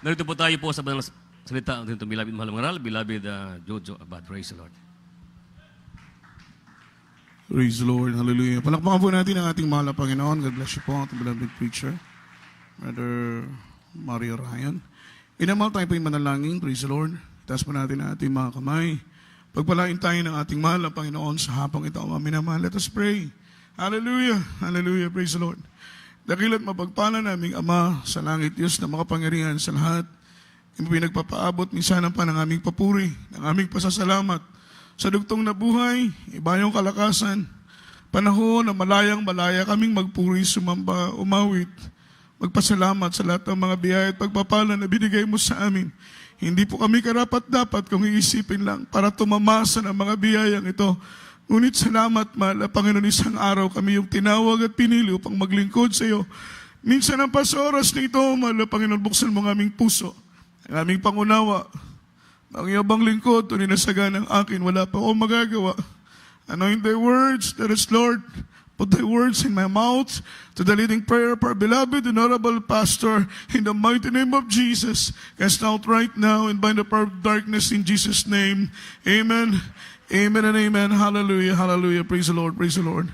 Narito po tayo po sa banal na salita ng beloved mahal mga beloved Jojo Abad. Praise the Lord. Praise the Lord. Hallelujah. Palakpakan po natin ang ating mahal na Panginoon. God bless you po, ating beloved preacher, Brother Mario Ryan. Inamal tayo po yung manalangin. Praise the Lord. Itaas po natin ang ating mga kamay. Pagpalain tayo ng ating mahal na Panginoon sa hapong ito. Minamahal. Let us pray. Hallelujah. Hallelujah. Praise the Lord. Dakila't mapagpala naming Ama sa langit, Diyos na makapangyarihan sa lahat. Pinagpapaabot minsan ang ng aming papuri, ng aming pasasalamat sa dugtong na buhay, ibayong kalakasan, panahon na malayang-malaya kaming magpuri, sumamba, umawit, magpasalamat sa lahat ng mga biyaya at pagpapala na binigay mo sa amin. Hindi po kami karapat-dapat kung iisipin lang para tumamasa ng mga biyayang ito. Ngunit salamat, mahal na Panginoon, isang araw kami yung tinawag at pinili upang maglingkod sa iyo. Minsan ang pasoras na ito, mahal na Panginoon, buksan mo ang aming puso, ang aming pangunawa. Ang iyabang lingkod, tunay na saga ng akin, wala pa akong magagawa. Anoint thy words, that is, Lord, put thy words in my mouth to the leading prayer of our beloved and honorable pastor, in the mighty name of Jesus, cast out right now and bind the power of darkness in Jesus' name. Amen. Amen and amen. Hallelujah, hallelujah. Praise the Lord, praise the Lord.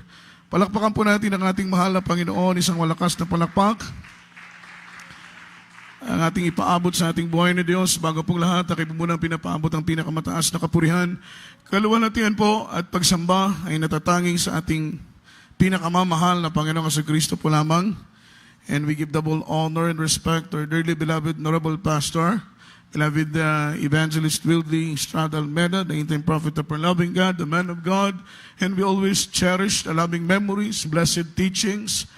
Palakpakan po natin ang ating mahal na Panginoon, isang malakas na palakpak. Ang ating ipaabot sa ating buhay na Diyos, bago pong lahat, ako'y munang pinapaabot ang pinakamataas na kapurihan. Kaluwalhatian po at pagsamba ay natatanging sa ating pinakamamahal na Panginoong Kristo po lamang. And we give double honor and respect to our dearly beloved honorable pastor, beloved Evangelist Wildly Estrada Almeda, the interim prophet of our loving God, the man of God, and we always cherish the loving memories, blessed teachings,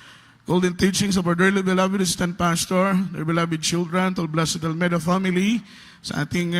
golden teachings of our dearly beloved assistant pastor, their beloved children, to blessed Almeda family, sa ating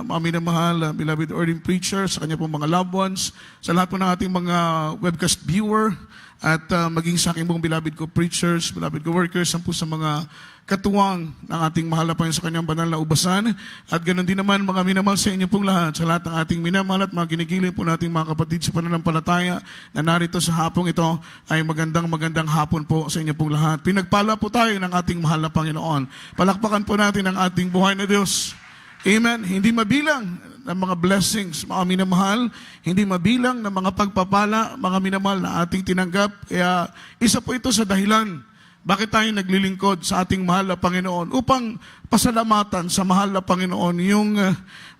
mga minamahal, beloved ordained preacher, sa kanya pong mga loved ones, sa lahat po ng ating mga webcast viewer, at maging sa aking buong beloved ko preachers, beloved ko workers, ang po sa mga katuwang ng ating mahal na Panginoon sa kanyang banal na ubasan. At ganoon din naman mga minamahal sa inyo pong lahat, sa lahat ng ating minamahal at mga ginigiling po nating mga kapatid sa pananampalataya na narito sa hapong ito, ay magandang hapon po sa inyo pong lahat. Pinagpala po tayo ng ating mahal na Panginoon. Palakpakan po natin ang ating buhay na Diyos. Amen. Hindi mabilang ng mga blessings, mga minamahal, hindi mabilang ng mga pagpapala, mga minamahal na ating tinanggap. Kaya isa po ito sa dahilan bakit tayo naglilingkod sa ating mahal na Panginoon upang pasalamatan sa mahal na Panginoon yung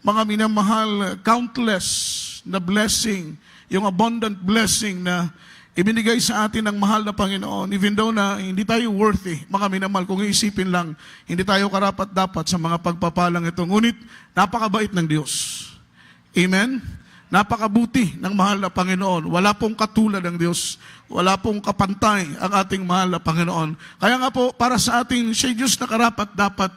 mga minamahal, countless na blessing, yung abundant blessing na ibinigay sa atin ng mahal na Panginoon, even though na hindi tayo worthy, mga minamahal, kung iisipin lang, hindi tayo karapat-dapat sa mga pagpapalang ito. Ngunit, napakabait ng Diyos. Amen? Napakabuti ng mahal na Panginoon. Wala pong katulad ng Diyos. Wala pong kapantay ang ating mahal na Panginoon. Kaya nga po, para sa ating, siya Diyos na karapat-dapat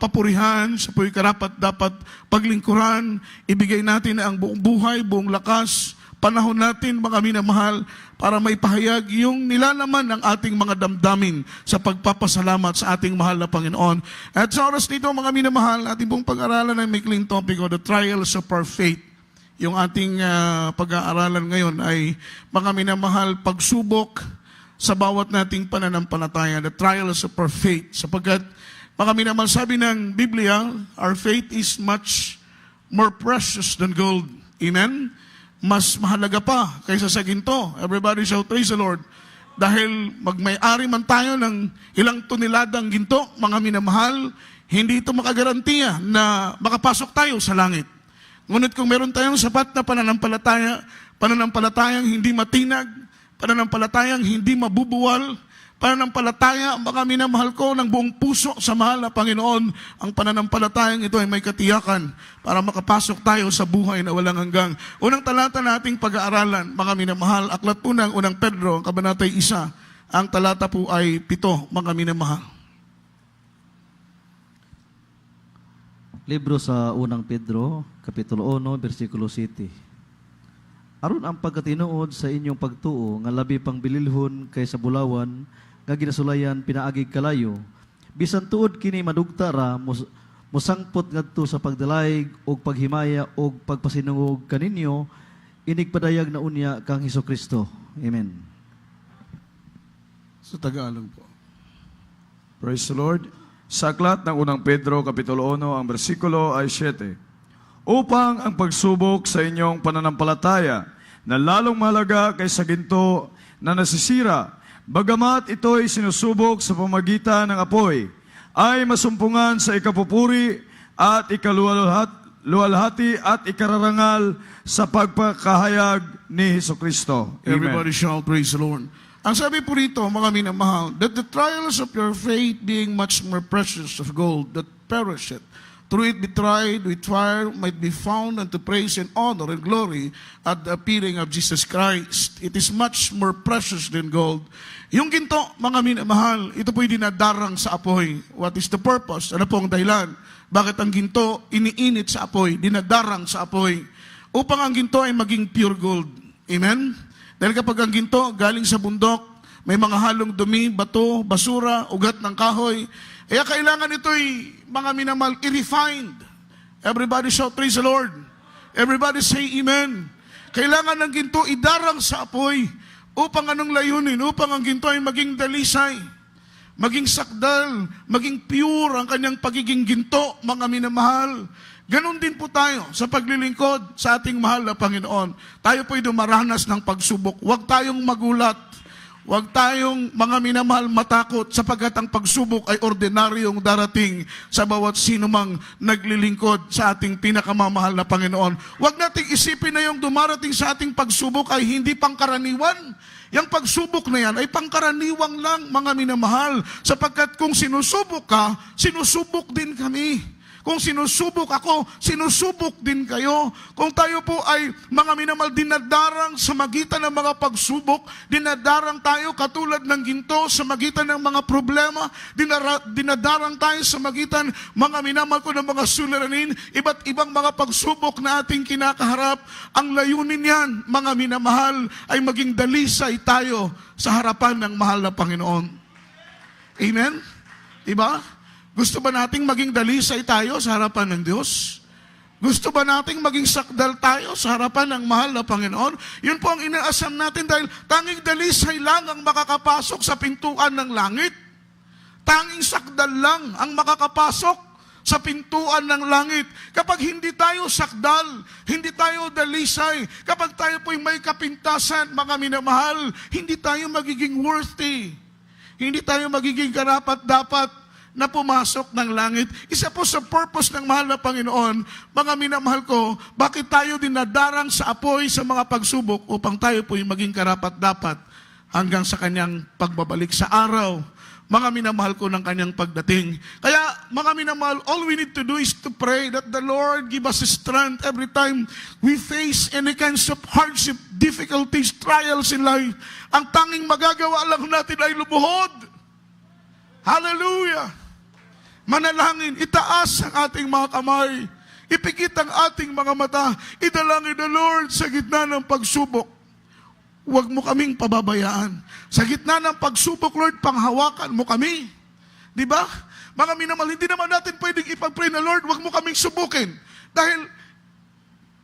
papurihan, siya po'y karapat-dapat paglingkuran, ibigay natin ang buong buhay, buong lakas, panahon natin, mga minamahal, para maipahayag yung nilalaman ng ating mga damdamin sa pagpapasalamat sa ating mahal na Panginoon. At sa oras nito, mga minamahal, ating pong pag-aralan ng maikling topic o the trials of our faith. Yung ating pag-aaralan ngayon ay mga minamahal, pagsubok sa bawat nating pananampalataya, the trials of our faith. Sapagkat, mga minamahal, sabi ng Biblia, our faith is much more precious than gold. Amen? Mas mahalaga pa kaysa sa ginto. Everybody shout, praise the Lord. Dahil magmay-ari man tayo ng ilang toneladang ginto, mga minamahal, hindi ito makagarantiya na makapasok tayo sa langit. Ngunit kung meron tayong sapat na pananampalatayang hindi matinag, pananampalatayang hindi mabubuwal, pananampalataya, mga minamahal ko, ng buong puso sa mahal na Panginoon, ang pananampalatayang ito ay may katiyakan para makapasok tayo sa buhay na walang hanggang. Unang talata nating pag-aaralan, mga minamahal, aklat po ng unang Pedro, kabanatay 1, ang talata po ay 7, mga minamahal. Libro sa unang Pedro, Kapitulo 1, versikulo 7. Aron ang pagkatinuod sa inyong pagtuo, nga labi pang bililhon kaysa bulawan, nga ginasulayan pinaagig kalayo, bisan tuod kini madugta ra, musangpot ngadto sa pagdalaig og paghimaya og pagpasinungog kaninyo, inigpadayag na unya kang Hesukristo. Amen. Sa Tagalog po. Praise the Lord. Sa aklat ng unang Pedro, Kapitulo 1, ang bersikulo ay 7. Upang ang pagsubok sa inyong pananampalataya na lalong mahalaga kaysa ginto na nasisira, bagamat ito'y sinusubok sa pamagitan ng apoy, ay masumpungan sa ikapupuri at ikaluwalhati at ikararangal sa pagpakahayag ni Hesukristo. Amen. Everybody shall praise the Lord. Ang sabi po rito, mga minamahal, that the trials of your faith being much more precious of gold that perisheth, through it be tried with fire, might be found unto praise and honor and glory at the appearing of Jesus Christ. It is much more precious than gold. Yung ginto, mga minamahal, ito po'y dinadarang sa apoy. What is the purpose? Ano po ang dahilan? Bakit ang ginto iniinit sa apoy, dinadarang sa apoy? Upang ang ginto ay maging pure gold. Amen? Dahil kapag ang ginto galing sa bundok, may mga halong dumi, bato, basura, ugat ng kahoy, kaya kailangan ito'y mga minamahal, i-refined. Everybody shout, praise the Lord. Everybody say amen. Kailangan ng ginto idarang sa apoy upang anong layunin? Upang ang ginto ay maging dalisay, maging sakdal, maging pure ang kanyang pagiging ginto, mga minamahal. Ganon din po tayo sa paglilingkod sa ating mahal na Panginoon. Tayo po'y dumaranas ng pagsubok. Huwag tayong magulat. Huwag tayong mga minamahal matakot sapagkat ang pagsubok ay ordinaryong darating sa bawat sino mang naglilingkod sa ating pinakamamahal na Panginoon. Huwag nating isipin na yung dumarating sa ating pagsubok ay hindi pangkaraniwan. Yung pagsubok na yan ay pangkaraniwang lang, mga minamahal, sapagkat kung sinusubok ka, sinusubok din kami. Kung sinusubok ako, sinusubok din kayo. Kung tayo po ay mga minamahal, dinadarang sa magitan ng mga pagsubok, dinadarang tayo katulad ng ginto sa magitan ng mga problema, dinadarang tayo sa magitan, mga minamahal ko, ng mga suliranin, iba't ibang mga pagsubok na ating kinakaharap. Ang layunin yan, mga minamahal, ay maging dalisay tayo sa harapan ng mahal na Panginoon. Amen? Diba? Gusto ba nating maging dalisay tayo sa harapan ng Diyos? Gusto ba nating maging sakdal tayo sa harapan ng mahal na Panginoon? Yun po ang inaasam natin dahil tanging dalisay lang ang makakapasok sa pintuan ng langit. Tanging sakdal lang ang makakapasok sa pintuan ng langit. Kapag hindi tayo sakdal, hindi tayo dalisay, kapag tayo po'y may kapintasan, mga minamahal, hindi tayo magiging worthy. Hindi tayo magiging karapat-dapat na pumasok ng langit. Isa po sa purpose ng mahal na Panginoon, mga minamahal ko, bakit tayo dinadarang sa apoy sa mga pagsubok upang tayo po'y maging karapat-dapat hanggang sa kanyang pagbabalik sa araw, mga minamahal ko, ng kanyang pagdating. Kaya, mga minamahal, all we need to do is to pray that the Lord give us strength every time we face any kinds of hardship, difficulties, trials in life. Ang tanging magagawa lang natin ay lumuhod. Hallelujah! Manalangin, itaas ang ating mga kamay, ipikit ang ating mga mata, idalangin the Lord sa gitna ng pagsubok. Huwag mo kaming pababayaan. Sa gitna ng pagsubok, Lord, panghawakan mo kami. Di ba? Mga minamahal, hindi naman natin pwedeng ipag-pray na, Lord, huwag mo kaming subukin. Dahil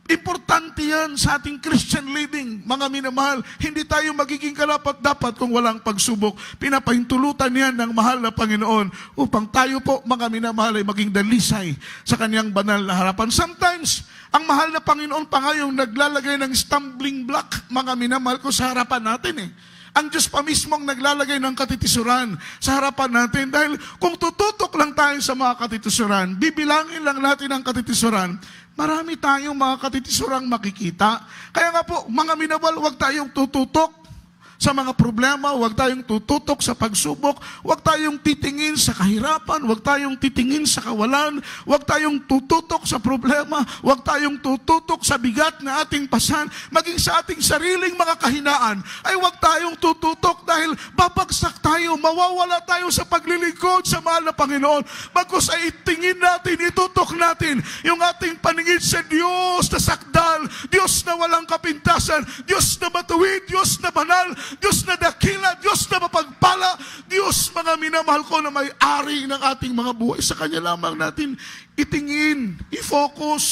importante yan sa ating Christian living, mga minamahal. Hindi tayo magiging karapat-dapat kung walang pagsubok. Pinapahintulutan yan ng mahal na Panginoon upang tayo po, mga minamahal, ay maging dalisay sa kanyang banal na harapan. Sometimes, ang mahal na Panginoon pa nga yung naglalagay ng stumbling block, mga minamahal ko, sa harapan natin eh. Ang Diyos pa mismo ang naglalagay ng katitisuran sa harapan natin. Dahil kung tututok lang tayo sa mga katitisuran, bibilangin lang natin ang katitisuran, marami tayong mga katitisurang makikita. Kaya nga po, mga minamahal, huwag tayong tututok sa mga problema, huwag tayong tututok sa pagsubok, huwag tayong titingin sa kahirapan, huwag tayong titingin sa kawalan, huwag tayong tututok sa problema, huwag tayong tututok sa bigat na ating pasan, maging sa ating sariling mga kahinaan, ay huwag tayong tututok dahil babagsak tayo, mawawala tayo sa paglilingkod sa mahal na Panginoon. Bagkus ay itingin natin, itutok natin yung ating paningin sa Diyos na sakdal, Diyos na walang kapintasan, Diyos na matuwid, Diyos na banal, Diyos na dakila, Diyos na mapagpala, Diyos, mga minamahal ko, na may-ari ng ating mga buhay. Sa Kanya lamang natin itingin, i-focus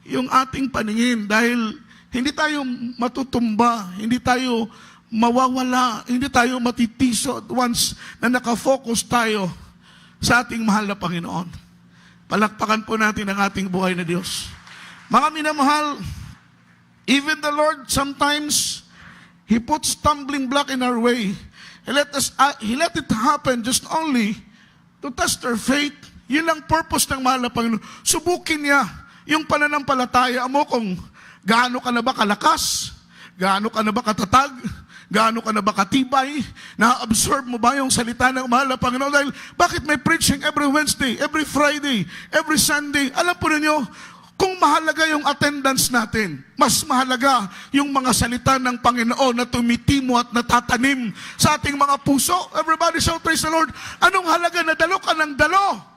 yung ating paningin dahil hindi tayo matutumba, hindi tayo mawawala, hindi tayo matitisod once na nakafocus tayo sa ating mahal na Panginoon. Palakpakan po natin ang ating buhay na Diyos. Mga minamahal, even the Lord sometimes, He puts stumbling block in our way. He let it happen just only to test our faith. Yun ang purpose ng mahal na Panginoon. Subukin niya yung pananampalataya mo kung gaano ka na ba kalakas, gaano ka na ba katatag, gaano ka na ba katibay, na-absorb mo ba yung salita ng mahal na Panginoon? Dahil bakit may preaching every Wednesday, every Friday, every Sunday? Alam po ninyo, kung mahalaga yung attendance natin, mas mahalaga yung mga salita ng Panginoon na tumitimo at natatanim sa ating mga puso. Everybody shout, praise the Lord. Anong halaga na dalo ka ng dalo?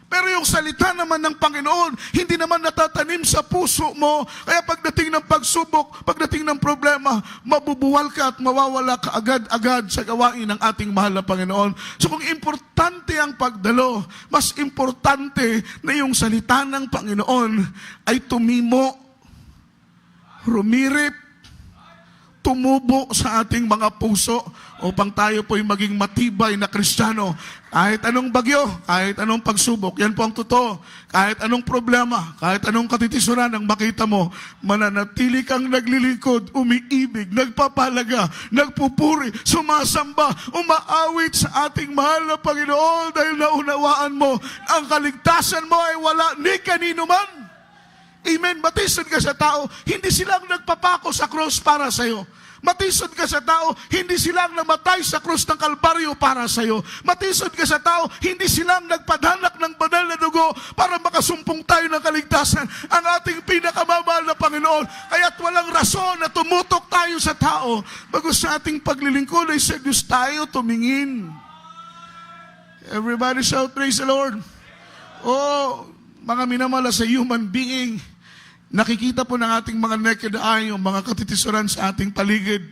Pero yung salita naman ng Panginoon, hindi naman natatanim sa puso mo. Kaya pagdating ng pagsubok, pagdating ng problema, mabubuwal ka at mawawala ka agad-agad sa gawain ng ating mahal na Panginoon. So kung importante ang pagdalo, mas importante na yung salita ng Panginoon ay tumimo, rumirip, tumubo sa ating mga puso upang tayo po'y maging matibay na Kristiyano. Kahit anong bagyo, kahit anong pagsubok, yan po ang totoo. Kahit anong problema, kahit anong katitisuran ang makita mo, mananatili kang naglilingkod, umiibig, nagpapalaga, nagpupuri, sumasamba, umaawit sa ating mahal na Panginoon dahil naunawaan mo, ang kaligtasan mo ay wala ni kanino man. Amen. Matisod ka sa tao, hindi silang nagpapako sa krus para sa iyo. Matisod ka sa tao, hindi silang namatay sa krus ng Kalbaryo para sa iyo. Matisod ka sa tao, hindi silang nagpadanak ng banal na dugo para makasumpong tayo ng kaligtasan. Ang ating pinakamamahal na Panginoon. Kaya't walang rason na tumutok tayo sa tao. Bagos sa ating paglilingkod ay sa Diyos tayo tumingin. Everybody shout, praise the Lord. Oh, mga minamahal sa human being, nakikita po ng ating mga naked eye yung mga katitisuran sa ating paligid.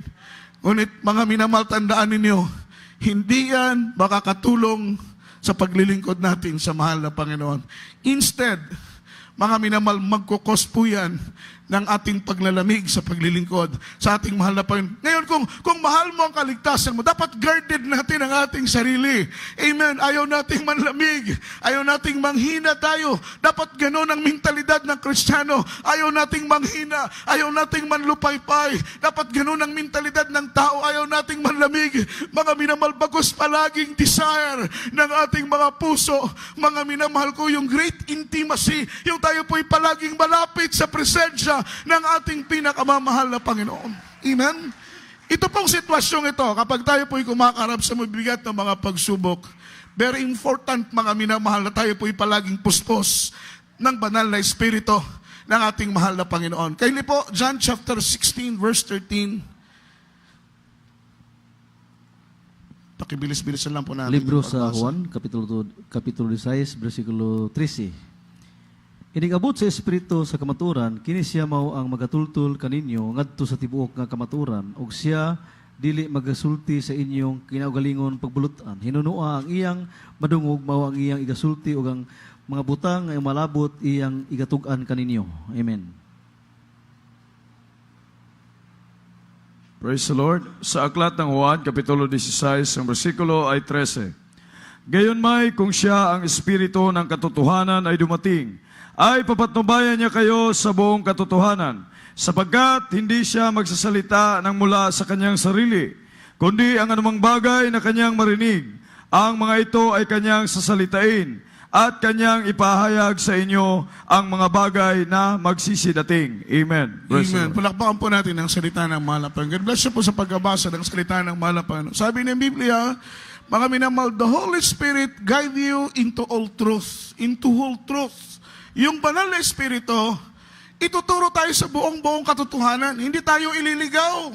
Ngunit mga minamahal, tandaan ninyo, hindi yan makakatulong sa paglilingkod natin sa mahal na Panginoon. Instead, mga minamahal, magkukos po yan ng ating paglalamig sa paglilingkod sa ating mahal na Panginoon. Ngayon, kung mahal mo ang kaligtasan mo, dapat guarded natin ang ating sarili. Amen. Ayaw nating manlamig. Ayaw nating manghina tayo. Dapat gano'n ang mentalidad ng Kristiyano. Ayaw nating manghina. Ayaw nating manlupaypay. Dapat gano'n ang mentalidad ng tao. Ayaw nating manlamig. Mga minamahal, bagos palaging desire ng ating mga puso. Mga minamahal ko, yung great intimacy, yung tayo po'y palaging malapit sa presensya ng ating pinakamamahal na Panginoon. Amen? Ito pong sitwasyong ito, kapag tayo po'y kumakarap sa mabibigat ng mga pagsubok, very important mga minamahal na tayo po'y palaging puspos ng banal na Espiritu ng ating mahal na Panginoon. Kaya po, John chapter 16 verse 13. Pakibilis-bilisan lang po natin. Libro sa Juan, kapitulo 16, versikulo 13. Inigabot sa Espiritu sa kamaturan, kini siya mao ang magatultul kaninyo ngadto sa tibuok nga kamaturan, ug siya dili magasulti sa inyong kinaugalingon pagbulutan. Hinunua ang iyang madungog, mao ang iyang igasulti, ug ang mga butang nga malabot iyang igatug-an kaninyo. Amen. Praise the Lord. Sa aklat ng Juan, kapitulo 16, ang bersikulo ay 13. Gayon may, kung siya ang Espiritu ng katotohanan ay dumating, ay papatnubayan niya kayo sa buong katotohanan, sapagkat hindi siya magsasalita ng mula sa kanyang sarili, kundi ang anumang bagay na kanyang marinig, ang mga ito ay kanyang sasalitain, at kanyang ipahayag sa inyo ang mga bagay na magsisidating. Amen. Amen. Palakpakan po natin ang salita ng mahal na Panginoon. God bless you po sa pagbabasa ng salita ng mahal na Panginoon. Sabi ng Biblia, mga minamahal, the Holy Spirit guide you into all truth. Into whole truth. Yung banal na Espiritu, ituturo tayo sa buong katotohanan. Hindi tayo ililigaw.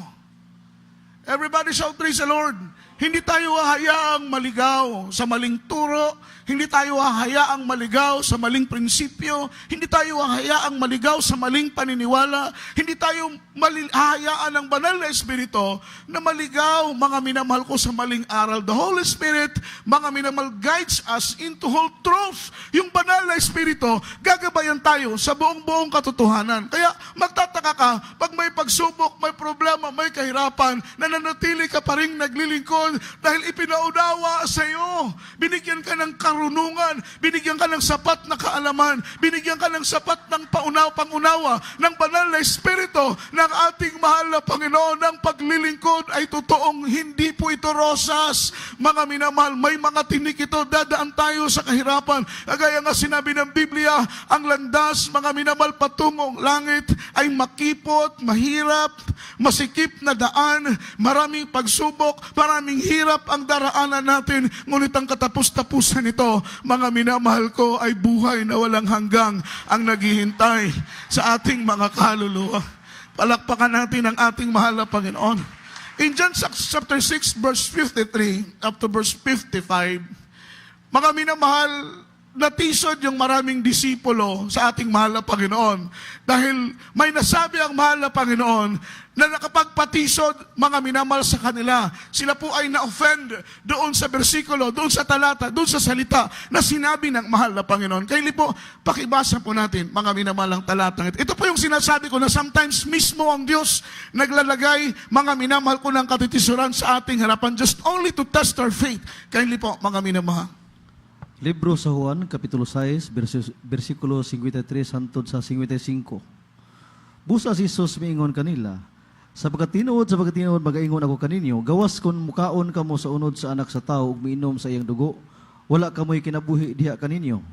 Everybody shout, praise the Lord. Hindi tayo hahayaang maligaw sa maling turo. Hindi tayo hahayaang maligaw sa maling prinsipyo. Hindi tayo hahayaang maligaw sa maling paniniwala. Hindi tayo hahayaan ng banal na Espiritu na maligaw, mga minamahal ko, sa maling aral. The Holy Spirit, mga minamahal, guides us into whole truth. Yung banal na Espiritu, gagabayan tayo sa buong katotohanan. Kaya magtataka ka, pag may pagsubok, may problema, may kahirapan, nananatili ka pa rin naglilingkod Panginoon, dahil ipinaunawa sa iyo. Binigyan ka ng karunungan, binigyan ka ng sapat na kaalaman, binigyan ka ng sapat ng pangunawa ng banal na Espiritu ng ating mahal na Panginoon. Ang paglilingkod ay totoong hindi po ito rosas. Mga minamahal, may mga tinik ito, dadaan tayo sa kahirapan. Kagaya nga sinabi ng Biblia, ang landas, mga minamahal, patungong langit ay makipot, mahirap, masikip na daan, maraming pagsubok, maraming hirap ang daraanan natin, ngunit ang katapus-tapusan nito, mga minamahal ko, ay buhay na walang hanggang ang naghihintay sa ating mga kaluluwa. Palakpakan natin ang ating mahal na Panginoon. In John chapter 6, verse 53 up to verse 55, mga minamahal, natisod yung maraming disipulo sa ating mahal na Panginoon. Dahil may nasabi ang mahal na Panginoon na nakapagpatisod, mga minamahal sa kanila. Sila po ay na-offend doon sa bersikulo, doon sa talata, doon sa salita na sinabi ng mahal na Panginoon. Kaya po, pakibasa po natin, mga minamahal ang talatang ito. Ito po yung sinasabi ko na sometimes mismo ang Diyos naglalagay, mga minamahal ko, ng katitisuran sa ating harapan just only to test our faith. Kaya po, mga minamahal. Libro sa Juan, Kapitulo 6, versikulo 53 hangtod sa 55. Busa si Jesus miingon kanila, sapagkat tinuod magaingon ako kaninyo, gawas kon mukaon kamo sa unod sa anak sa tao ug miinom sa iyang dugo, wala kamoy kinabuhi diha kaninyo.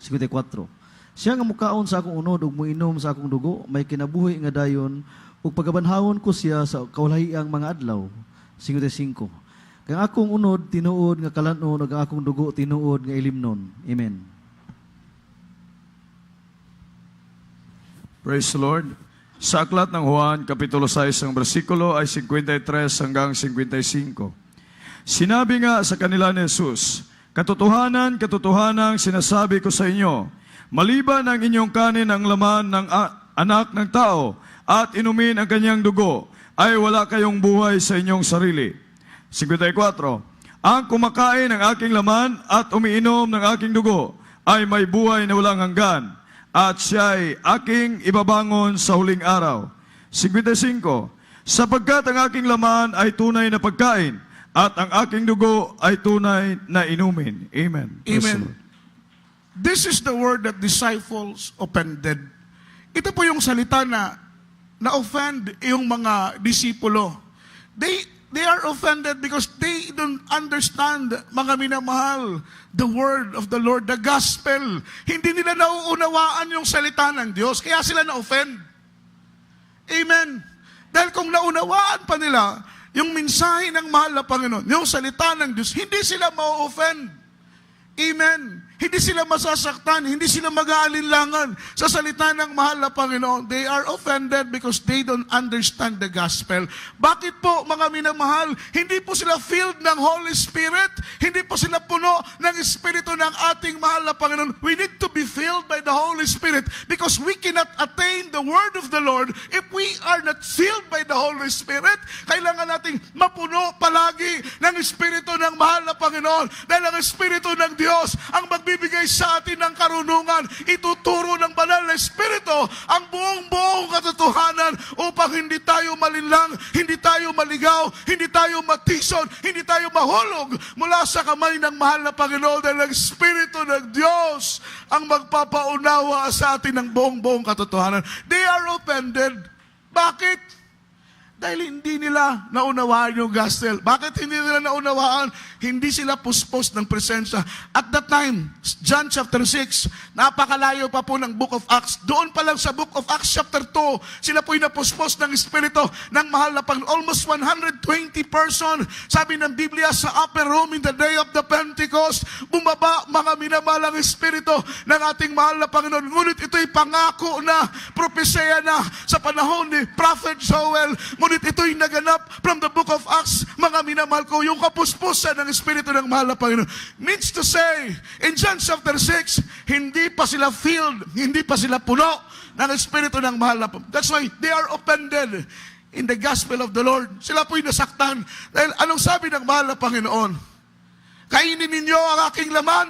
54. Siya nga mukaon sa akong unod ug moinom sa akong dugo, may kinabuhi nga dayon ug pagabanhawon ko siya sa kaulahiang mga adlaw. 55. Kang akong unod, tinuod nga kalanon, ug ang akong dugo, tinuod nga ilimnon. Amen. Praise the Lord. Sa aklat ng Juan, Kapitulo 6, ang bersikulo ay 53 hanggang 55. Sinabi nga sa kanila ni Jesus, katotohanan, katotohanan, sinasabi ko sa inyo, maliban ang inyong kanin ang laman ng anak ng tao at inumin ang kanyang dugo, ay wala kayong buhay sa inyong sarili. 54. Ang kumakain ng aking laman at umiinom ng aking dugo ay may buhay na walang hanggan, at siya'y aking ibabangon sa huling araw. 55. Sapagkat ang aking laman ay tunay na pagkain, at ang aking dugo ay tunay na inumin. Amen. Amen. This is the word that disciples offended. Ito po yung salita na na-offend yung mga disipulo. They are offended because they don't understand, mga minamahal, the word of the Lord, the gospel. Hindi nila nauunawaan yung salita ng Diyos, kaya sila na-offend. Amen. Dahil kung naunawaan pa nila yung mensahe ng mahal na Panginoon, yung salita ng Diyos, hindi sila ma-offend. Amen. Hindi sila masasaktan, hindi sila mag-aalinlangan sa salita ng mahal na Panginoon. They are offended because they don't understand the gospel. Bakit po, mga minamahal? Hindi po sila filled ng Holy Spirit. Hindi po sila puno ng Espiritu ng ating mahal na Panginoon. We need to be filled by the Holy Spirit because we cannot attain the word of the Lord if we are not filled by the Holy Spirit. Kailangan nating mapuno palagi ng Espiritu ng mahal na Panginoon dahil ang Espiritu ng Diyos ang magbibigay sa atin ng karunungan, ituturo ng banal na Espiritu ang buong katotohanan upang hindi tayo malinlang, hindi tayo maligaw, hindi tayo matison, hindi tayo mahulog mula sa kamay ng mahal na Panginoon dahil ang Espiritu ng Diyos ang magpapaunawa sa atin ng buong katotohanan. They are offended. Bakit? Dahil hindi nila naunawaan yung gospel. Bakit hindi nila naunawaan? Hindi sila puspos ng presensya. At that time, John chapter 6, napakalayo pa po ng Book of Acts. Doon pa lang sa Book of Acts chapter 2, sila po'y napuspos ng Espiritu ng mahal na Panginoon. Almost 120 person, sabi ng Biblia, sa upper room in the day of the Pentecost, bumaba mga minamalang Espiritu ng ating mahal na Panginoon. Ngunit ito'y pangako na, propesya na sa panahon ni Prophet Joel. Ngunit ito'y naganap from the Book of Acts, mga minamahal ko, yung kapuspusan ng Espiritu ng mahal na Panginoon. Means to say, in John chapter 6, hindi pa sila filled, hindi pa sila puno ng Espiritu ng mahal na Panginoon. That's why they are offended in the gospel of the Lord. Sila po'y nasaktan. Dahil anong sabi ng mahal na Panginoon? Kainin ninyo ang aking laman.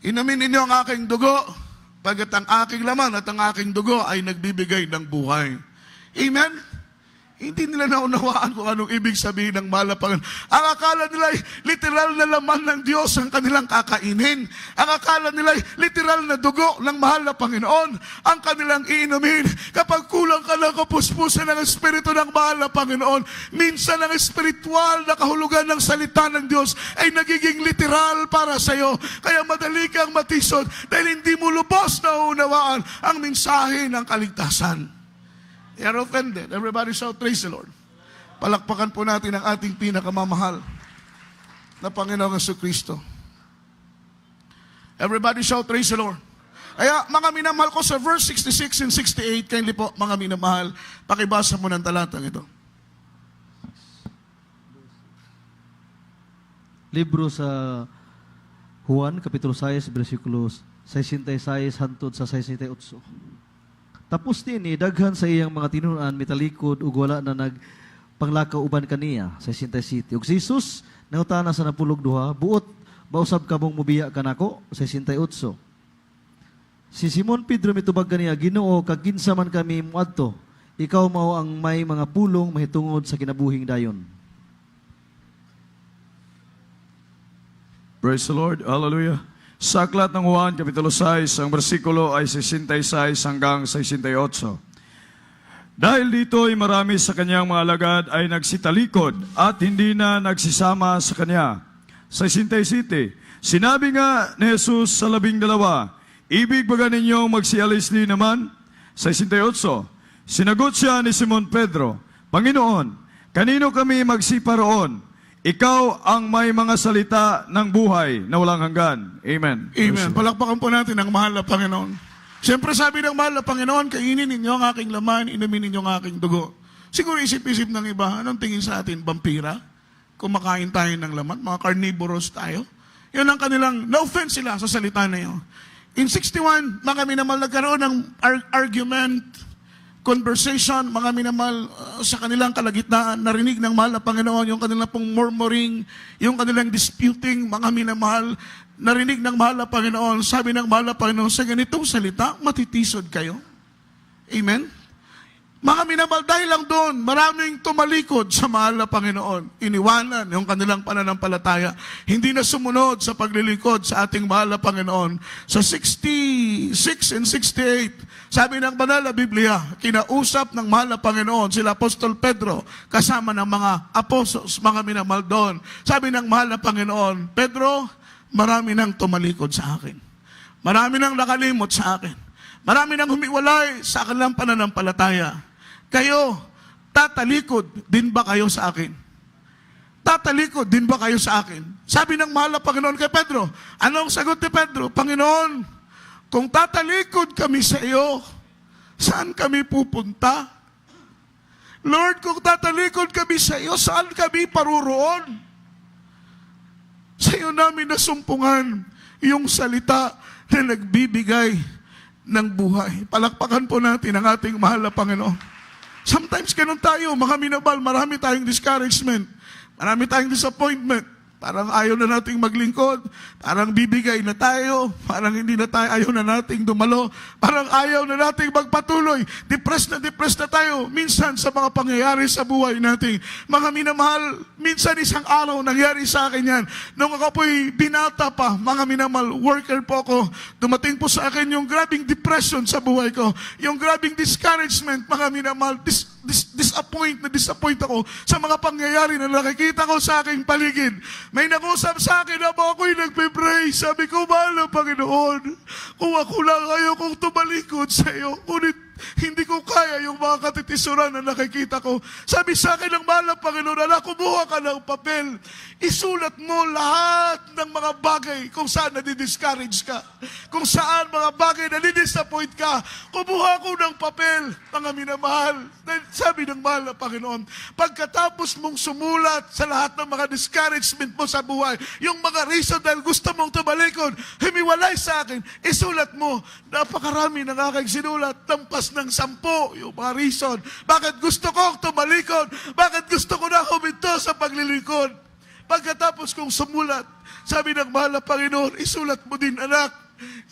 Inamin ninyo ang aking dugo. Pagkat ang aking laman at ang aking dugo ay nagbibigay ng buhay. Amen? Hindi nila naunawaan kung anong ibig sabihin ng mahal na Panginoon. Ang akala nila ay literal na laman ng Diyos ang kanilang kakainin. Ang akala nila ay literal na dugo ng mahal na Panginoon ang kanilang iinumin. Kapag kulang ka ng kapuspusan ng Espiritu ng mahal na Panginoon, minsan ang espiritual na kahulugan ng salita ng Diyos ay nagiging literal para sa iyo. Kaya madali kang matisod dahil hindi mo lubos na unawaan ang mensahe ng kaligtasan. They are offended. Everybody shout, praise the Lord. Palakpakan po natin ang ating pinakamamahal na Panginoong Jesucristo. Everybody shout, praise the Lord. Kaya mga minamahal ko sa verse 66 and 68, kindly po mga minamahal, pakibasa mo ng talatang ito. Libro sa Juan, Kapitulo 6, versikulos 66 hantod sa 68. Tapos din daghan sa iyang mga tinunan mitalikod ug wala na nagpanglakaw uban kaniya sa 67. Ug si Jesus nangutana sa napulog duha, buot ba usab ka mong mubiya kanako sa 68. Si Simon Pedro mitubag kaniya, Ginoo, kag kinsa man kami muadto, ikaw mao ang may mga pulong mahitungod sa kinabuhing dayon. Praise the Lord. Hallelujah. Sa aklat ng Juan, Kapitulo 6, ang bersikulo ay 66 hanggang 68. Dahil dito ay marami sa kanyang mga alagad ay nagsitalikod at hindi na nagsisama sa kanya. 67. Sinabi nga ni Jesus sa 12, ibig ba ninyong magsialisli naman? 68. Sinagot siya ni Simon Pedro, Panginoon, kanino kami magsipa roon? Ikaw ang may mga salita ng buhay na walang hanggan. Amen. Amen. Palakpakan po natin ang mahal na Panginoon. Siyempre sabi ng mahal na Panginoon, kainin ninyo ang aking laman, inumin ninyo ang aking dugo. Siguro isip-isip ng iba, anong tingin sa atin? Vampira? Kumakain tayo ng laman? Mga carnivorous tayo? Yun ang kanilang, na-offense sila sa salita na yun. In 61, mga minamahal, nagkaroon ng argument, conversation, mga minamahal, sa kanilang kalagitnaan, narinig ng mahal na Panginoon, yung kanilang pong murmuring, yung kanilang disputing, mga minamahal, narinig ng mahal na Panginoon, sabi ng mahal na Panginoon, sa ganitong salita, matitisod kayo. Amen? Mga minamahal, dahil lang doon, maraming tumalikod sa mahal na Panginoon. Iniwanan yung kanilang pananampalataya. Hindi na sumunod sa paglilingkod sa ating mahal na Panginoon. Sa 66 and 68, sabi ng banal na Biblia, kinausap ng mahal na Panginoon sila Apostol Pedro kasama ng mga apostles, mga minamahal doon. Sabi ng mahal na Panginoon, Pedro, marami nang tumalikod sa akin. Marami nang nakalimot sa akin. Marami nang humiwalay sa kanilang pananampalataya. Kayo, tatalikod din ba kayo sa akin? Tatalikod din ba kayo sa akin? Sabi ng mahal na Panginoon kay Pedro, anong sagot ni Pedro? Panginoon, kung tatalikod kami sa iyo, saan kami pupunta? Lord, kung tatalikod kami sa iyo, saan kami paruroon? Sa iyo namin nasumpungan yung salita na nagbibigay ng buhay. Palakpakan po natin ang ating mahal na Panginoon. Sometimes ganun tayo, mga minabal, marami tayong discouragement, marami tayong disappointment. Parang ayaw na nating maglingkod, parang bibigay na tayo, parang hindi na tayo, ayaw na nating dumalo, parang ayaw na nating magpatuloy. Depressed na tayo. Minsan sa mga pangyayari sa buhay natin, mga minamahal, minsan isang araw nangyari sa akin yan. Nung ako po'y binata pa, mga minamahal, worker po ako, dumating po sa akin yung grabing depression sa buhay ko, yung grabing discouragement, mga minamahal, disappoint ako sa mga pangyayari na nakikita ko sa aking paligid. May nag-usap sa akin na ako'y nagpe-pray. Sabi ko, mahal na Panginoon, kung ako lang ayokong tumalikod sa iyo, ngunit hindi ko kaya yung mga katitisuran na nakikita ko. Sabi sa akin ng mahal na Panginoon, anak, kumuha ka ng papel. Isulat mo lahat ng mga bagay kung saan nadidiscourage ka. Kung saan mga bagay na nadidisappoint ka. Kumuha ko ng papel, mga minamahal. Sabi ng mahal na Panginoon, pagkatapos mong sumulat sa lahat ng mga discouragement mo sa buhay, yung mga reason dahil gusto mong tumalikod, humiwalay sa akin, isulat mo. Napakarami ng aking sinulat, tampas ng 10, yung mga reason. Bakit gusto kong tumalikod? Bakit gusto ko na huminto sa paglilingkod? Pagkatapos kong sumulat, sabi ng mahal na Panginoon, isulat mo din, anak,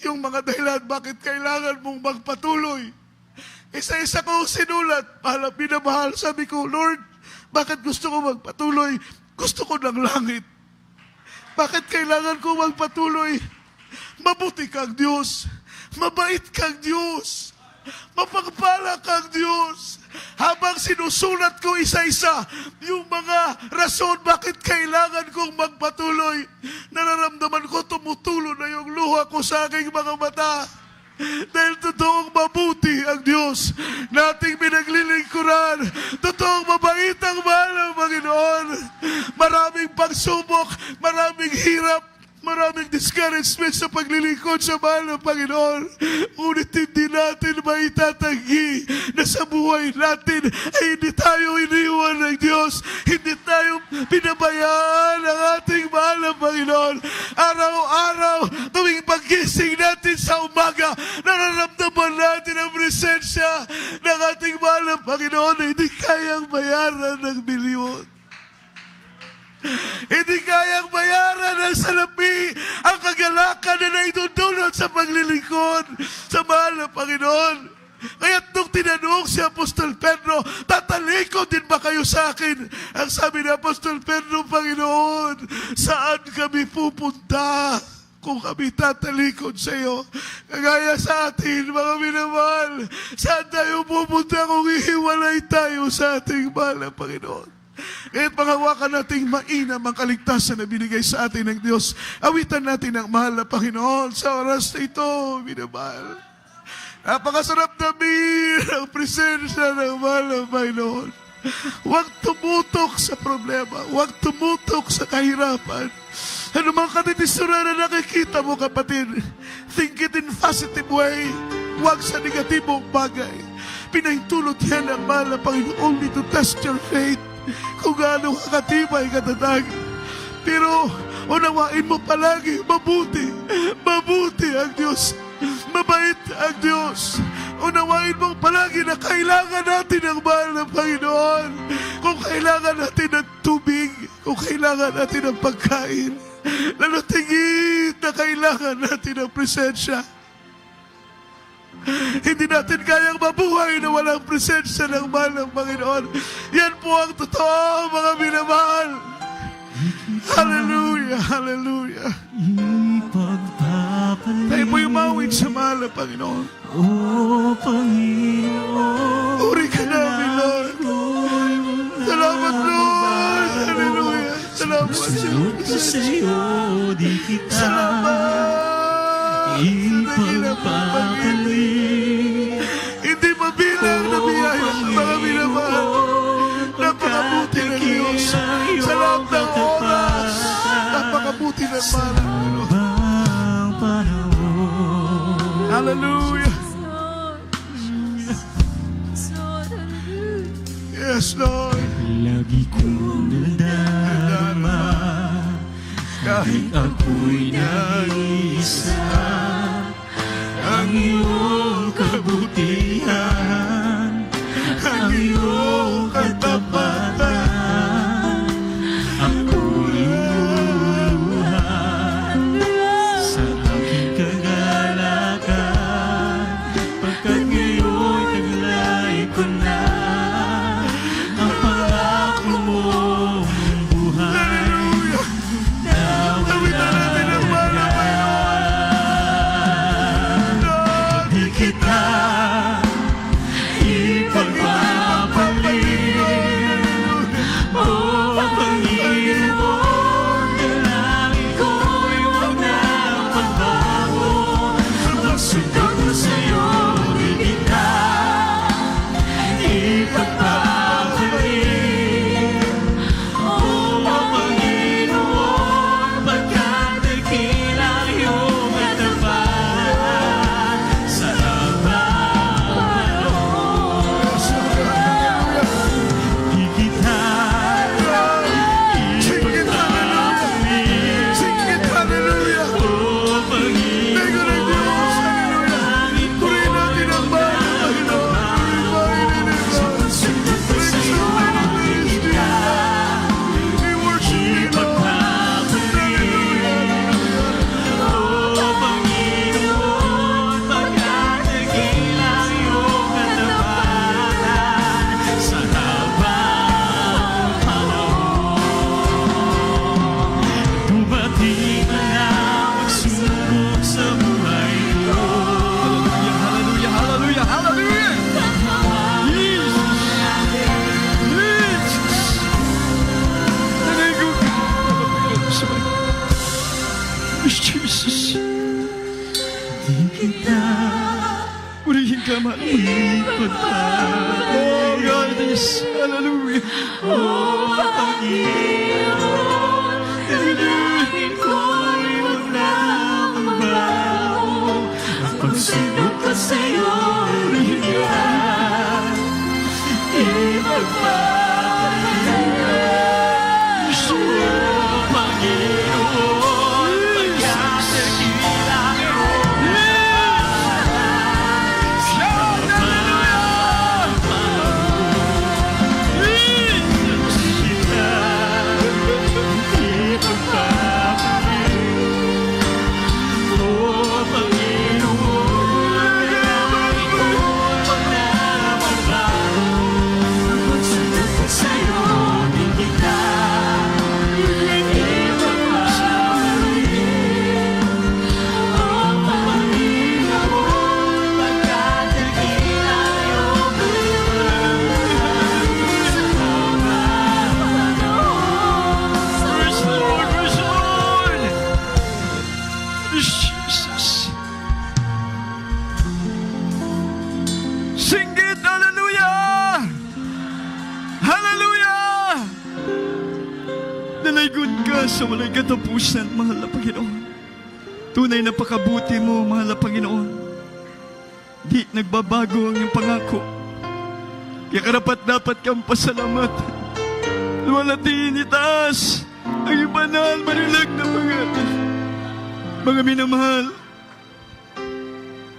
yung mga dahilan bakit kailangan mong magpatuloy. Isa-isa ko sinulat, mahal at minamahal. Sabi ko, Lord, bakit gusto ko magpatuloy? Gusto ko ng langit. Bakit kailangan ko magpatuloy? Mabuti kang Diyos. Mabait kang Diyos. Mapagpala kang Diyos. Habang sinusulat ko isa-isa yung mga rason bakit kailangan kong magpatuloy, nararamdaman ko tumutulo na yung luha ko sa aking mga mata. Dahil totoong mabuti ang Diyos nating pinaglilingkuran. Totoong mabait ang mahal ng Panginoon. Maraming pagsubok, maraming hirap, maraming discouragement sa paglilingkod sa mahal ng Panginoon. Ngunit hindi natin maitatanggi na sa buhay natin ay hindi tayo iniwan ng Diyos. Hindi tayo pinabayaan ng ating mahal ng Panginoon. Araw-araw, tuwing paggising natin sa umaga, nararamdaman natin ang presensya ng ating mahal ng Panginoon na hindi kayang bayaran ng milyon. Hindi kayang bayaran ng salapi ang kagalakan na naidudulot sa paglilingkod sa mahal ng Panginoon. Kaya nung tinanong si Apostol Pedro, tatalikod din ba kayo sa akin? Ang sabi ni Apostol Pedro, Panginoon, saan kami pupunta kung kami tatalikod sa iyo? Kagaya sa atin, mga minamahal, saan tayo pupunta kung ihiwalay tayo sa ating mahal na Panginoon? Kaya't panghawakan nating mainam ang kaligtasan na binigay sa atin ng Diyos. Awitan natin ang mahal na Panginoon sa oras na ito, minamahal. Napakasarap namin ang presensya ng mahal na Panginoon. Huwag tumutok sa problema. Huwag tumutok sa kahirapan. Ano mga katitisura na nakikita mo, kapatid? Think it in positive way. Huwag sa negatibong bagay. Pinahintulot yan ang mahal na Panginoon only to test your faith. Kung gaano kakatibay, katatag. Pero unawain mo palagi, mabuti. Mabuti ang Diyos. Mabait ang Diyos. Unawain mo palagi na kailangan natin ang mahal ng Panginoon. Kung kailangan natin ng tubig, kung kailangan natin ng pagkain, lalo tingin na kailangan natin ng presensya. Hindi natin kayang mabuhay na walang presensya ng mahal ng Panginoon. Yan po ang totoo, mga minamahal. Hallelujah, hallelujah. Tayo po umawit sa mahal ng Panginoon. O Panginoon, Uri ka namin, Lord. Salamat, Lord. Hallelujah. Salamat, salud ko sa iyo, di kita Salamat. ipagpapalit. Hindi mabilang na biyaya, mga minamahal. Napakabuti ng Diyos. Sa lahat ng oras, napakabuti ng mahal ng Panginoon. Bang panahon, Hallelujah. Yes, Lord. lagi kong nadarama Kahit ako'y nag-iisa, ang iyong kabutihan, ang iyong katapatan, ako'y luluhan sa aking kagalakan, pagkat ngayon'y taglay ko na ang pangako mong buhay. Tawitan natin ang mahal ng Panginoon. di kita Purihin ka, mahal. Oh, God, yes. Hallelujah. Oh, Panginoon, dalangin ko'y huwag na magbago. Ang pagsunod ko sa'yo, hinggan, ipagpapahalaga. Oh, Panginoon, pagkakakilala ko. Jesus. Singgit, hallelujah! Hallelujah! Nalaygon ka sa walay katapusan, mahal na Panginoon. Tunay na pakabuti mo, mahal na Panginoon. Di nagbabago ang iyong pangako. Kaya karapat-dapat kang pasalamatan. Luwalatiin itaas ang iyong banal, marilag na mga minamahal.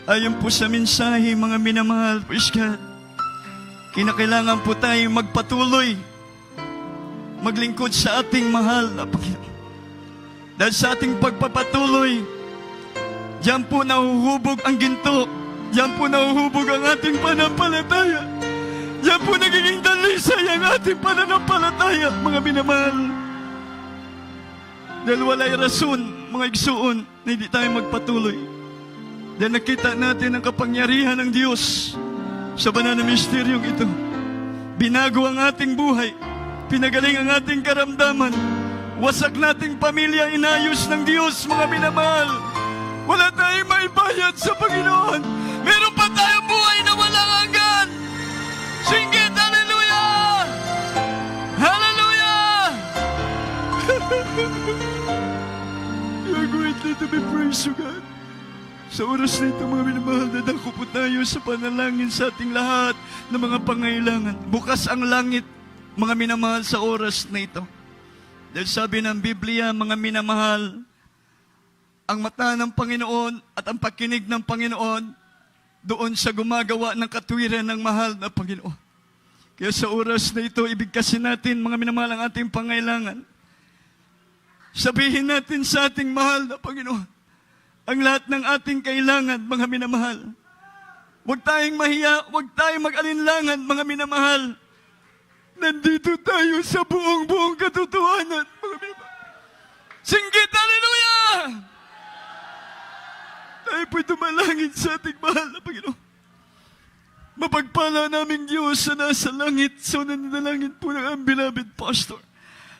Ayon po sa mensahe, mga minamahal, praise God, kinakailangan po tayo magpatuloy, maglingkod sa ating mahal na Panginoon. Dahil sa ating pagpapatuloy, diyan po nahuhubog ang ginto, diyan po nahuhubog ang ating pananampalataya, diyan po nagiging dalisay ang ating pananampalataya, mga minamahal. Dahil walay rason, mga igsuon, na hindi tayo magpatuloy. Dahil nakita natin ang kapangyarihan ng Diyos sa banal na misteryong ito. Binago ang ating buhay, pinagaling ang ating karamdaman, wasak nating pamilya, inayos ng Diyos, mga minamahal. Wala tayong maibayad sa Panginoon. Meron pa tayong buhay na walang hanggan. Singgit, hallelujah! Hallelujah! You're greatly to be praised, O God. Sa oras na ito, mga minamahal, dadako po tayo sa panalangin sa ating lahat ng mga pangailangan. Bukas ang langit, mga minamahal, sa oras na ito. Dahil sabi ng Biblia, mga minamahal, ang mata ng Panginoon at ang pakinig ng Panginoon doon sa gumagawa ng katwiran ng mahal na Panginoon. Kaya sa oras na ito, ibigkasin natin, mga minamahal, ang ating pangailangan. Sabihin natin sa ating mahal na Panginoon ang lahat ng ating kailangan, mga minamahal. Huwag tayong mahiya, huwag tayong mag-alinlangan, mga minamahal. Nandito tayo sa buong katotohanan, mga minamahal. Singgit, hallelujah! Tayo po'y tumalangin sa ating mahal na Panginoon. Mapagpala naming Diyos sa nasa langit, so nananalangin po ng ang beloved pastor.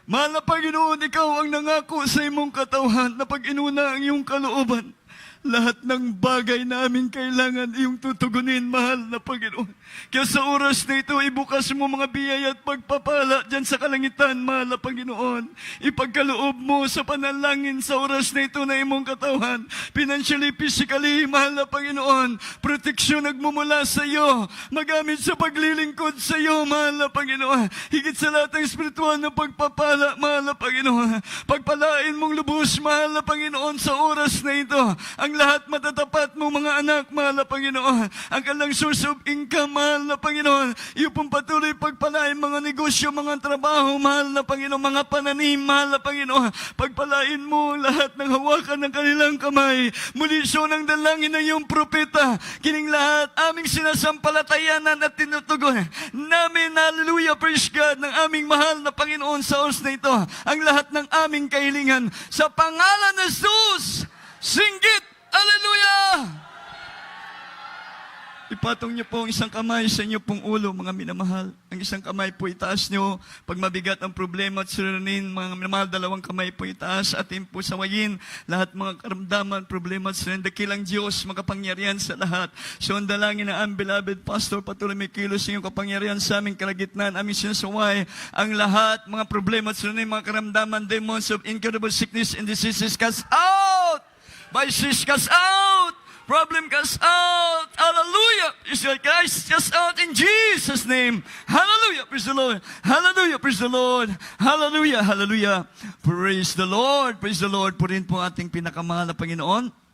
Mahal na Panginoon, ikaw ang nangako sa imong katawhan na pag inuna ang iyong kalooban, lahat ng bagay na aming kailangan iyong tutugunin, mahal na Panginoon. Kaya sa oras na ito, ibukas mo mga biyaya at pagpapala dyan sa kalangitan, mahal na Panginoon. Ipagkaloob mo sa panalangin sa oras na ito na imong katawhan. Financially, physically, mahal na Panginoon. Proteksyon nagmumula sa iyo. Magamit sa paglilingkod sa iyo, mahal na Panginoon. Higit sa lahat ng espiritual na pagpapala, mahal na Panginoon. Pagpalain mong lubos, mahal na Panginoon, sa oras na ito. Ang lahat matatapat mo, mga anak, mahal na Panginoon. Ang kalang source of income, mahal na Panginoon. Iyo pong patuloy pagpalain mga negosyo, mga trabaho, mahal na Panginoon, mga pananim, mahal na Panginoon. Pagpalain mo lahat ng hawakan ng kanilang kamay. Muli siya ng dalangin ng iyong propeta. Kining lahat aming sinasampalatayanan at tinutugon namin, hallelujah, praise God, ng aming mahal na Panginoon sa oras na ito. Ang lahat ng aming kahilingan sa pangalan ng Jesus. Singgit, hallelujah! Ipatong niyo po ang isang kamay sa inyo pong ulo, mga minamahal. Ang isang kamay po itaas niyo. Pag mabigat ang problema at suliranin, mga minamahal, dalawang kamay po itaas. Atin po sawayin lahat mga karamdaman, problema at suliranin. Dakilang Diyos, makapangyarihan sa lahat. So ang dalangin na ang beloved pastor, patuloy may kilos ng iyong kapangyarihan sa aming kalagitnaan. Aming sinasaway ang lahat, mga problema at suliranin, mga karamdaman, demons of incurable sickness and diseases, cast out! By Jesus, cast out! Problem cast out. Hallelujah. Praise God, guys. Cast out in Jesus' name. Hallelujah. Praise the Lord. Hallelujah. Praise the Lord. Hallelujah. Hallelujah. Praise the Lord. Praise the Lord. Purihin po ating pinakamahal na Panginoon.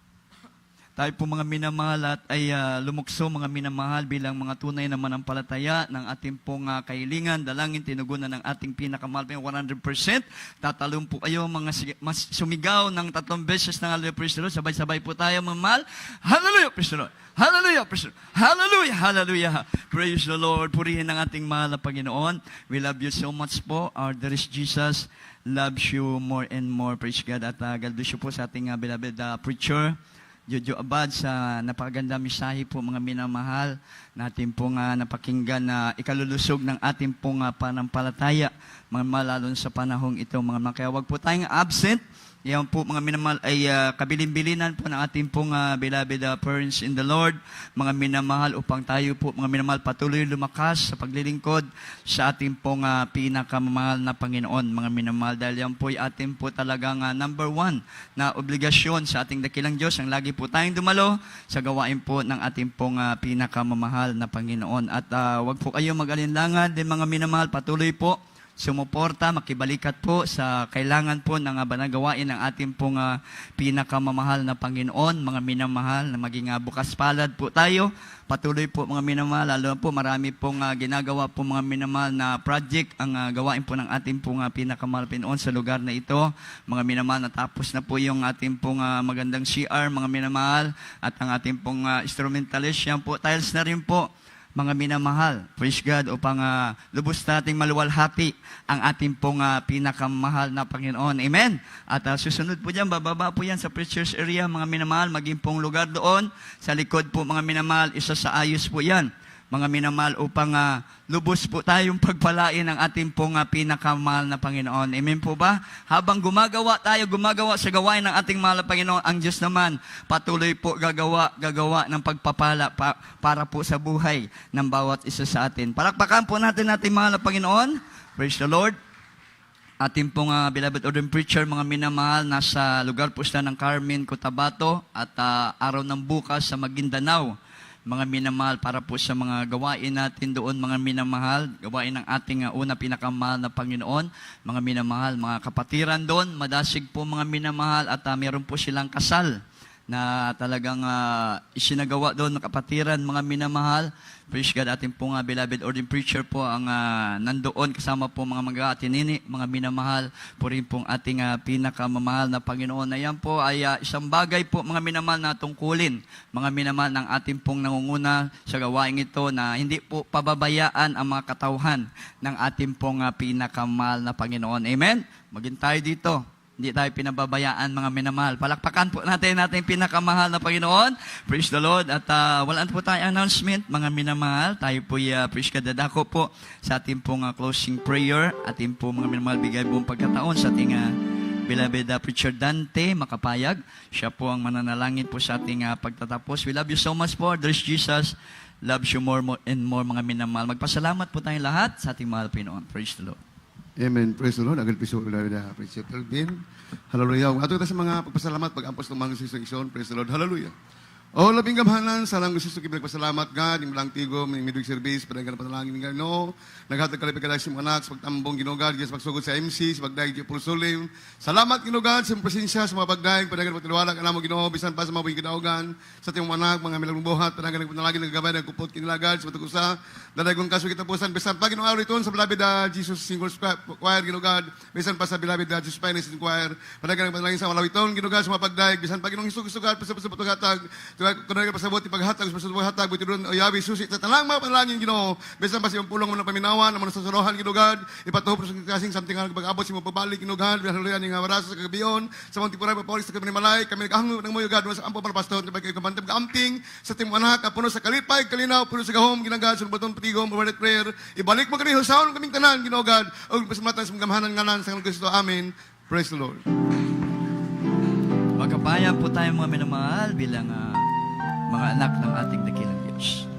Tayo po mga minamahal at ay lumukso mga minamahal bilang mga tunay na manampalataya ng ating pong kahilingan, dalangin, tinugunan ng ating pinakamahal 100%. Tatalong po kayo mga sumigaw ng 3 beses ng Hallelujah, praise the Lord. Sabay-sabay po tayo mga mahal. Hallelujah, praise the Lord. Hallelujah, praise the Lord. Hallelujah, hallelujah. Praise the Lord. Purihin ng ating mahal na Panginoon. We love you so much po. Our dearest Jesus loves you more and more. Praise God. At God bless you po sa ating beloved preacher, Jojo Abad, sa napakaganda misahe po mga minamahal natin pong napakinggan na ikalulusog ng ating pong panampalataya, mga malalon sa panahong ito. Mga kaya wag po tayong absent. Yan po mga minamahal ay kabilin-bilinan po ng ating pong beloved parents in the Lord, mga minamahal, upang tayo po mga minamahal patuloy lumakas sa paglilingkod sa ating pong pinakamamahal na Panginoon, mga minamahal, dahil yan po ay ating po talagang number 1 na obligasyon sa ating dakilang Diyos, ang lagi po tayong dumalo sa gawain po ng ating pong pinakamamahal na Panginoon. At wag po kayo mag-alinlangan din mga minamahal, patuloy po sumuporta, makibalikat po sa kailangan po ng banagawain ng ating pong pinakamamahal na Panginoon, mga minamahal, na maging bukas palad po tayo. Patuloy po mga minamahal, lalo po marami pong ginagawa po mga minamahal na project ang gawain po ng ating pong pinakamahal Panginoon sa lugar na ito. Mga minamahal, natapos na po yung ating pong magandang CR, mga minamahal, at ang ating pong instrumentalist, yan po, tiles na rin po, mga minamahal, praise God, upang lubos nating maluwalhati ang ating pong pinakamahal na Panginoon. Amen? At susunod po dyan, bababa po yan sa preacher's area, mga minamahal, maging pong lugar doon. Sa likod po, mga minamahal, isa sa ayos po yan, mga minamahal, upang lubos po tayong pagpalain ng ating pong pinakamahal na Panginoon. Amen po ba? Habang gumagawa sa gawain ng ating mahal na Panginoon, ang Diyos naman patuloy po gagawa ng pagpapala para po sa buhay ng bawat isa sa atin. Palakpakan po natin ating mahal na Panginoon. Praise the Lord. Ating pong beloved ordained preacher, mga minamahal, nasa lugar po sila ng Carmen, Cotabato, at araw ng bukas sa Maguindanao. Mga minamahal, para po sa mga gawain natin doon, mga minamahal, gawain ng ating una pinakamahal na Panginoon, mga minamahal, mga kapatiran doon, madasig po mga minamahal, at meron po silang kasal na talagang isinagawa doon ng kapatiran, mga minamahal. Praise God, ating pong beloved ordained preacher po ang nandoon kasama po mga mag-aatinini, mga minamahal, po rin pong ating pinakamamahal na Panginoon. Na yan po ay isang bagay po mga minamahal na tungkulin, mga minamahal ng ating pong nangunguna sa gawain ito, na hindi po pababayaan ang mga katauhan ng ating pong pinakamahal na Panginoon. Amen? Maging tayo dito. Hindi tayo pinababayaan, mga minamahal. Palakpakan po natin ating pinakamahal na Panginoon. Praise the Lord. At walaan po tayo announcement, mga minamahal. Tayo po, praise God, dadako po sa ating pong closing prayer. Ating po, mga minamahal, bigay buong pagkataon sa ating beloved preacher Dante Makapayag. Siya po ang mananalangin po sa ating pagtatapos. We love you so much po. There's Jesus. Loves you more and more, mga minamahal. Magpasalamat po tayong lahat sa ating mahal Panginoon. Praise the Lord. Amen. Praise the Lord. Agal piso ulalada. Praise the Lord. Hallelujah. Ato tayo sa mga pagpasalamat, pag-ampos ng mga sisyon. Praise the Lord. Hallelujah. O labing gamhanan, salang gusto sa kibig pasalamat God, yung lang tigo, may midwig service, padang panalangin ng no, naghatag kalipig kalag sa mga anak, sa pagtambong ginugad, sa pagsugod sa MC, sa pagdaig sa Pulsulim. Salamat ginugad sa presensya, sa mga pagdaig, padang pagtiluwalag, alam mo ginoo, bisan pa sa mga kinaugan, sa tiyong anak, mga milagong buhat, padang panalangin ng gabay, ng kupot kinilagad, sa patugusa, dadagong kaso kitapusan, bisan pa ginoo ito sa beloved Jesus Single Choir ginugad, bisan pa sa beloved Jesus Spanish Choir, padang panalangin sa malawiton, ginugad sa mga pagdaig, bisan pa ginong hisugad, sa patugatag, Kunay ka pasabot, ipaghatag, hatag, buti doon, o yabi, susi, sa talang mga panalangin, Ginoo, besan pa siyang pulong mo ng paminawan, ang mga susurohan, Ginugad, ipatuhop sa kasing something nga pag-abot, si mo pabalik, Ginugad, hallelujah, ng waraso sa kagabiyon, sa mga tipuray, papolis sa kamimalay, kami nagahang ng mo, Yugad, sa ampo para pastor, kapag kayo kabantag, kaamping, sa timong anak, puno sa kalipay, kalinaw, puno sa gahom, ginagad, sa baton, patigom, overnight prayer, ibalik mo kami, husaon kaming tanan, Ginugad, o pasamatan sa gamhanan ngalan, sa Kristo, amen. Praise the Lord. Magkabayan po tayo mga minamahal bilang mga anak ng ating dakilang Diyos.